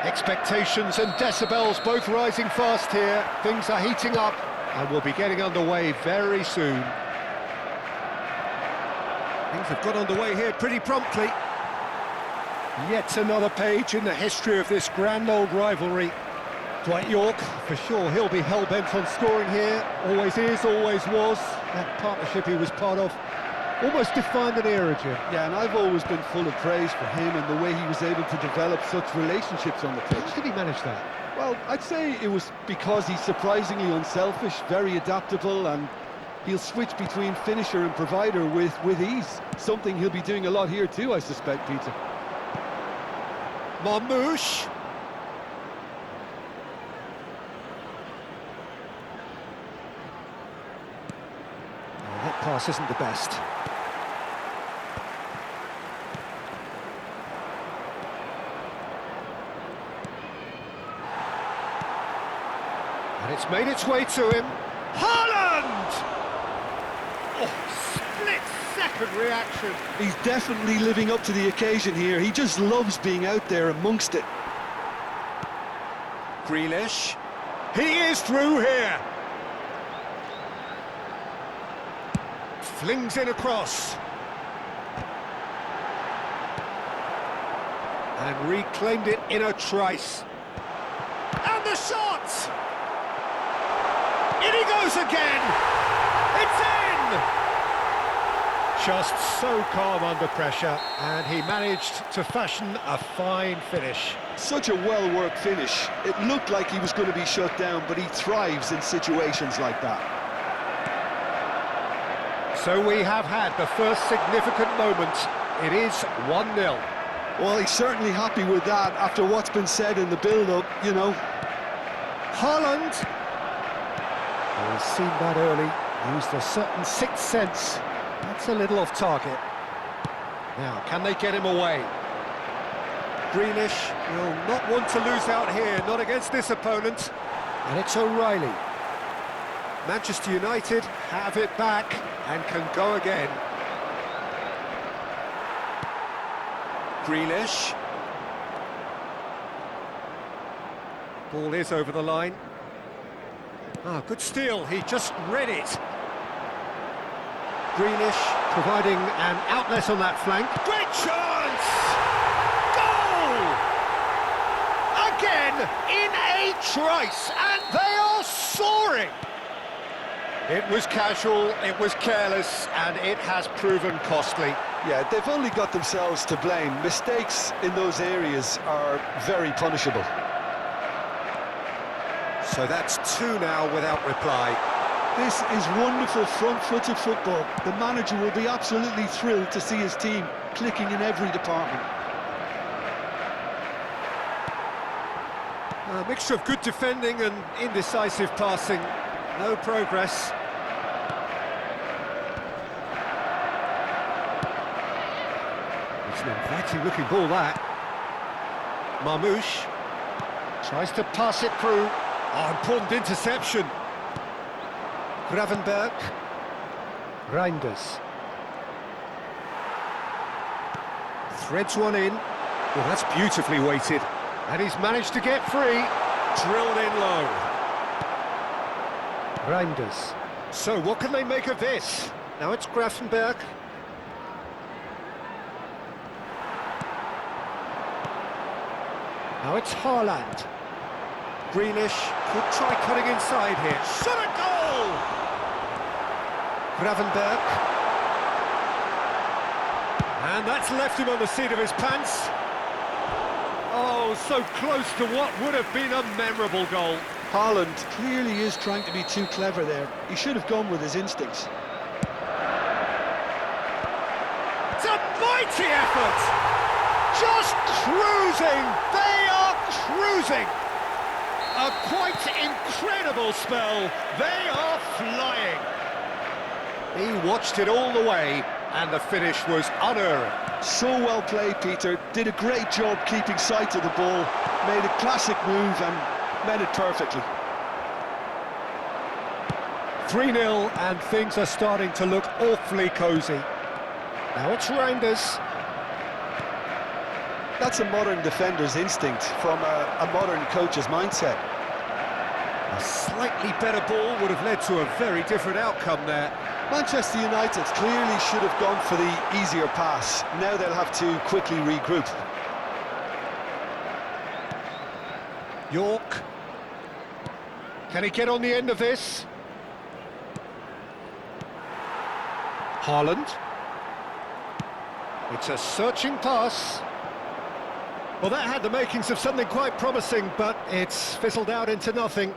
Expectations and decibels both rising fast here. Things are heating up and we'll be getting underway very soon. Things have got underway here pretty promptly. Yet another page in the history of this grand old rivalry. Dwight Yorke, for sure, he'll be hell-bent on scoring here. Always is, always was. That partnership he was part of almost defined an era, Jim. Yeah, and I've always been full of praise for him and the way he was able to develop such relationships on the pitch. How did he manage that? Well, I'd say it was because he's surprisingly unselfish, very adaptable, and he'll switch between finisher and provider with ease. Something he'll be doing a lot here too, I suspect, Peter. Marmoush. Oh, that pass isn't the best. And it's made its way to him. Haaland! Oh, split-second reaction. He's definitely living up to the occasion here. He just loves being out there amongst it. Grealish. He is through here. Flings in across. And reclaimed it in a trice. And the shot! In he goes again! It's in! Just so calm under pressure, and he managed to fashion a fine finish. Such a well-worked finish. It looked like he was going to be shut down, but he thrives in situations like that. So we have had the first significant moment. It is 1-0. Well, he's certainly happy with that after what's been said in the build-up, you know. Haaland. Oh, he's seen that early, used a certain sixth sense. That's a little off target. Now, can they get him away? Grealish will not want to lose out here, not against this opponent. And it's O'Reilly. Manchester United have it back and can go again. Grealish. Ball is over the line. Ah, good steal, he just read it. Grealish providing an outlet on that flank. Great chance! Goal! Again, in a trice, and they are soaring! It was casual, it was careless, and it has proven costly. Yeah, they've only got themselves to blame. Mistakes in those areas are very punishable. So that's two now without reply. This is wonderful front-footed football. The manager will be absolutely thrilled to see his team clicking in every department. A mixture of good defending and indecisive passing. No progress. It's an inviting looking ball, that. Marmoush tries to pass it through. Oh, important interception. Gravenberg. Reinders. Threads one in. Well, that's beautifully weighted. And he's managed to get free. Drilled in low. Reinders. So, what can they make of this? Now it's Gravenberg. Now it's Haaland. Grealish could try cutting inside here. Shot a goal! Gravenberg. And that's left him on the seat of his pants. Oh, so close to what would have been a memorable goal. Haaland clearly is trying to be too clever there. He should have gone with his instincts. It's a mighty effort! Just cruising! They are cruising! A quite incredible spell. They are flying. He watched it all the way, and the finish was unerring. So well played, Peter. Did a great job keeping sight of the ball. Made a classic move and met it perfectly. 3-0, and things are starting to look awfully cosy. Now it's Reinders. That's a modern defender's instinct from a modern coach's mindset. A slightly better ball would have led to a very different outcome there. Manchester United clearly should have gone for the easier pass. Now they'll have to quickly regroup. York. Can he get on the end of this? Haaland. It's a searching pass. Well, that had the makings of something quite promising, but it's fizzled out into nothing.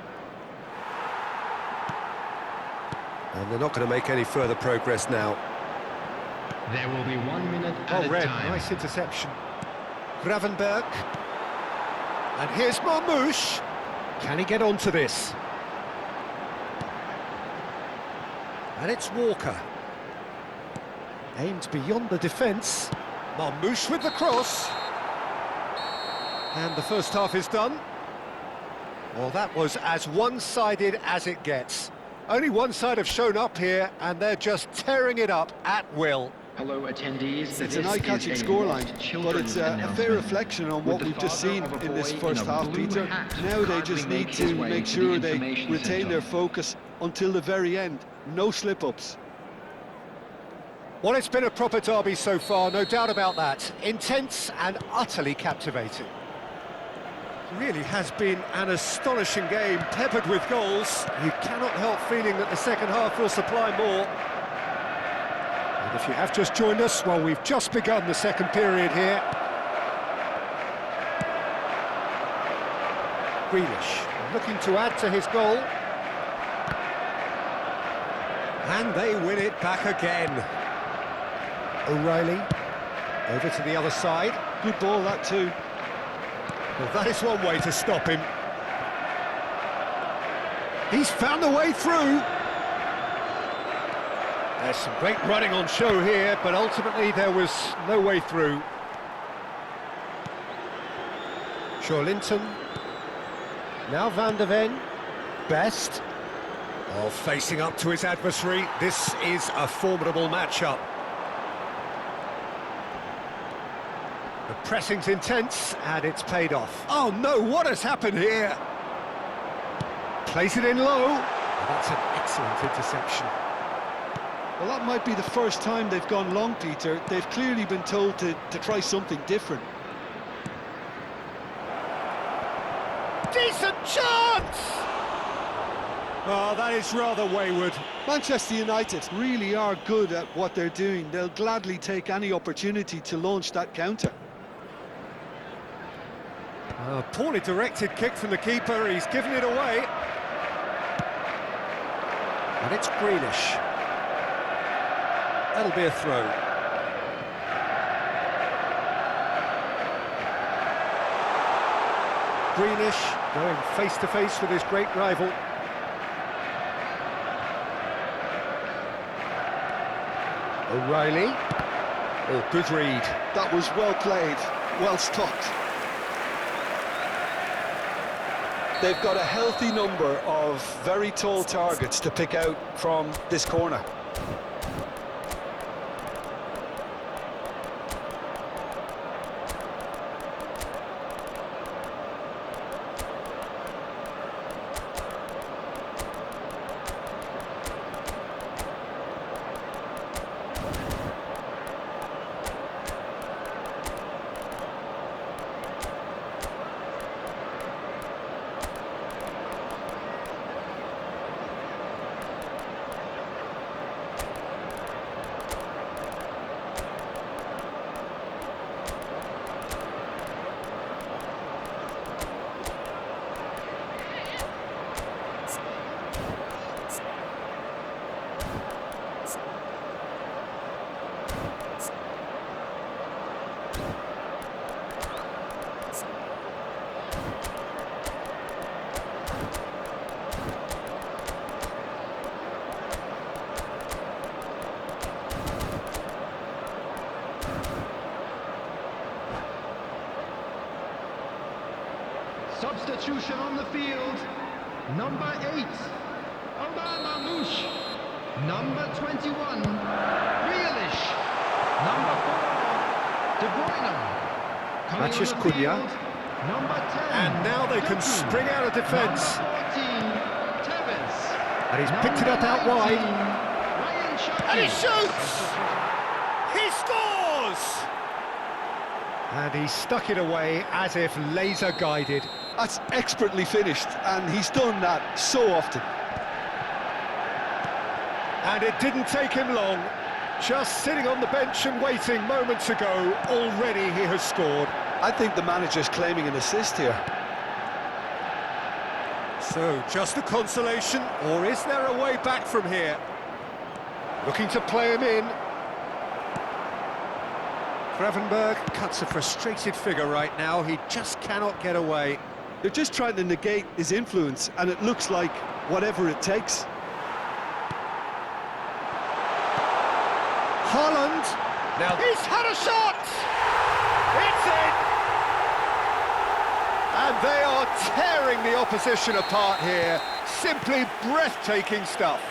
And they're not going to make any further progress now. There will be 1 minute at a Red, time. nice interception. Gravenberg. And here's Marmoush. Can he get onto this? And it's Walker. Aimed beyond the defence. Marmoush with the cross. And the first half is done. Well, that was as one-sided as it gets. Only one side have shown up here, and they're just tearing it up at will. Hello, attendees. It's an eye-catching scoreline, but it's a fair reflection on what we've just seen in this first half, Peter. Now they just need to make sure they retain their focus until the very end. No slip-ups. Well, it's been a proper derby so far, no doubt about that. Intense and utterly captivating. Really has been an astonishing game, peppered with goals. You cannot help feeling that the second half will supply more. And if you have just joined us, well, we've just begun the second period here. Grealish looking to add to his goal. And they win it back again. O'Reilly over to the other side. Good ball, that too. Well, that is one way to stop him. He's found a way through. There's some great running on show here, but ultimately there was no way through. Joelinton. Now Van de Ven. Best. Oh, facing up to his adversary. This is a formidable matchup. The pressing's intense, and it's paid off. Oh no, what has happened here? Plays it in low. Oh, that's an excellent interception. Well, that might be the first time they've gone long, Peter. They've clearly been told to try something different. Decent chance! Oh, that is rather wayward. Manchester United really are good at what they're doing. They'll gladly take any opportunity to launch that counter. A poorly directed kick from the keeper, he's given it away. And it's Grealish. That'll be a throw. Grealish going face-to-face with his great rival. O'Reilly. Oh, good read. That was well played, well stopped. They've got a healthy number of very tall targets to pick out from this corner. Substitution on the field. Number 8, Omar Marmoush. Number 21, Grealish. Number 4, De Bruyne. Coming on Matheus the Cunha. field, number 10. And now they can Doku. spring out of defence. Number 14, Tevez. And he's picked it up out wide. Ryan Cherki. And he shoots! He scores! And he stuck it away as if laser guided. That's expertly finished, and he's done that so often. And it didn't take him long. Just sitting on the bench and waiting moments ago, already he has scored. I think the manager's claiming an assist here. So, just a consolation, or is there a way back from here? Looking to play him in. Gravenberg cuts a frustrated figure right now. He just cannot get away. They're just trying to negate his influence, and it looks like whatever it takes. Haaland. Now he's had a shot! It's in! And they are tearing the opposition apart here. Simply breathtaking stuff.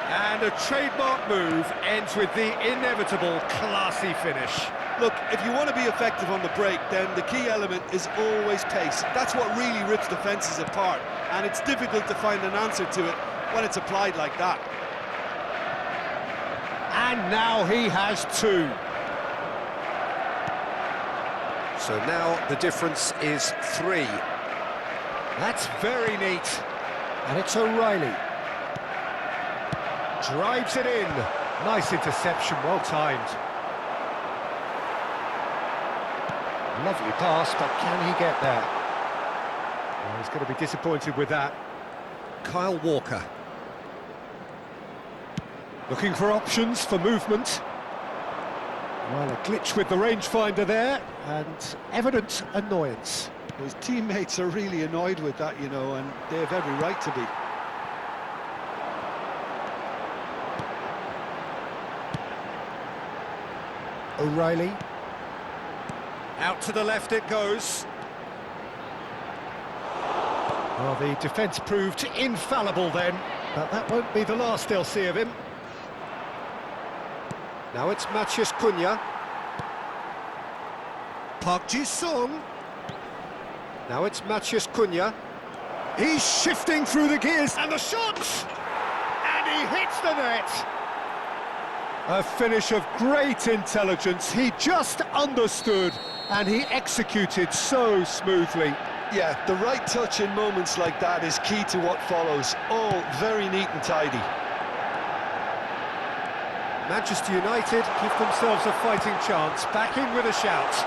And a trademark move ends with the inevitable classy finish. Look, if you want to be effective on the break, then the key element is always pace. That's what really rips defences apart, and it's difficult to find an answer to it when it's applied like that. And now he has two. So now the difference is 3. That's very neat. And it's O'Reilly. Drives it in. Nice interception, well timed. Lovely pass, but can he get there? Well, he's going to be disappointed with that. Kyle Walker. Looking for options for movement. Well, a glitch with the rangefinder there, and evident annoyance. His teammates are really annoyed with that, you know, and they have every right to be. O'Reilly. Out to the left it goes. Well, the defence proved infallible then, but that won't be the last they'll see of him. Now it's Matheus Cunha. Park Ji-sung. Now it's Matheus Cunha. He's shifting through the gears, and the shot! And he hits the net! A finish of great intelligence. He just understood, and he executed so smoothly. Yeah, the right touch in moments like that is key to what follows. All very neat and tidy. Manchester United give themselves a fighting chance, back in with a shout.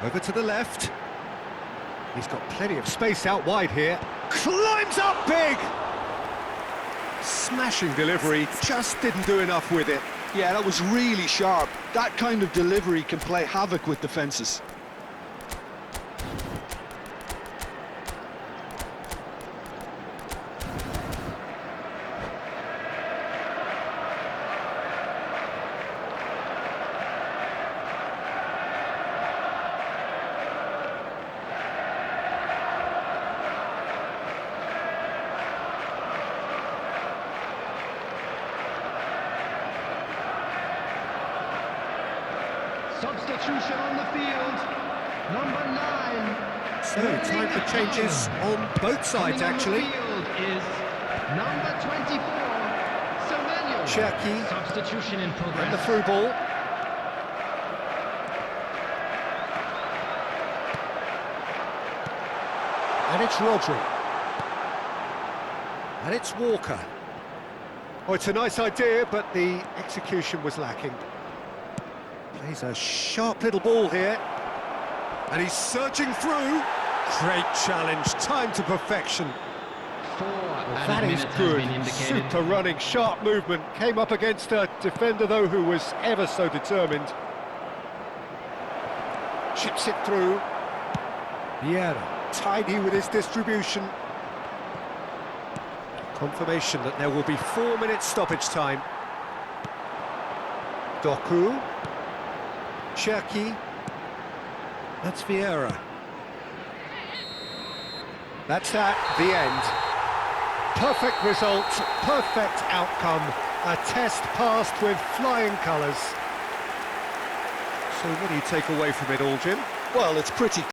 Over to the left. He's got plenty of space out wide here. Climbs up big! Smashing delivery, just didn't do enough with it. Yeah, that was really sharp. That kind of delivery can play havoc with defences. Substitution on the field, number 9. So, time for changes on both sides, actually. Coming on the field is number 24, Semenyo. Cherki. Substitution in progress. And the through ball. And it's Rodri. And it's Walker. Oh, it's a nice idea, but the execution was lacking. Plays a sharp little ball here. And he's surging through. Great challenge, time to perfection. 4 That is good. Super running, sharp movement. Came up against a defender, though, who was ever so determined. Chips it through. Vieira, tidy with his distribution. Confirmation that there will be 4 minutes stoppage time. Doku. Cherki. That's Vieira. That's that, the end. Perfect result, perfect outcome. A test passed with flying colours. So what do you take away from it all, Jim? Well, it's pretty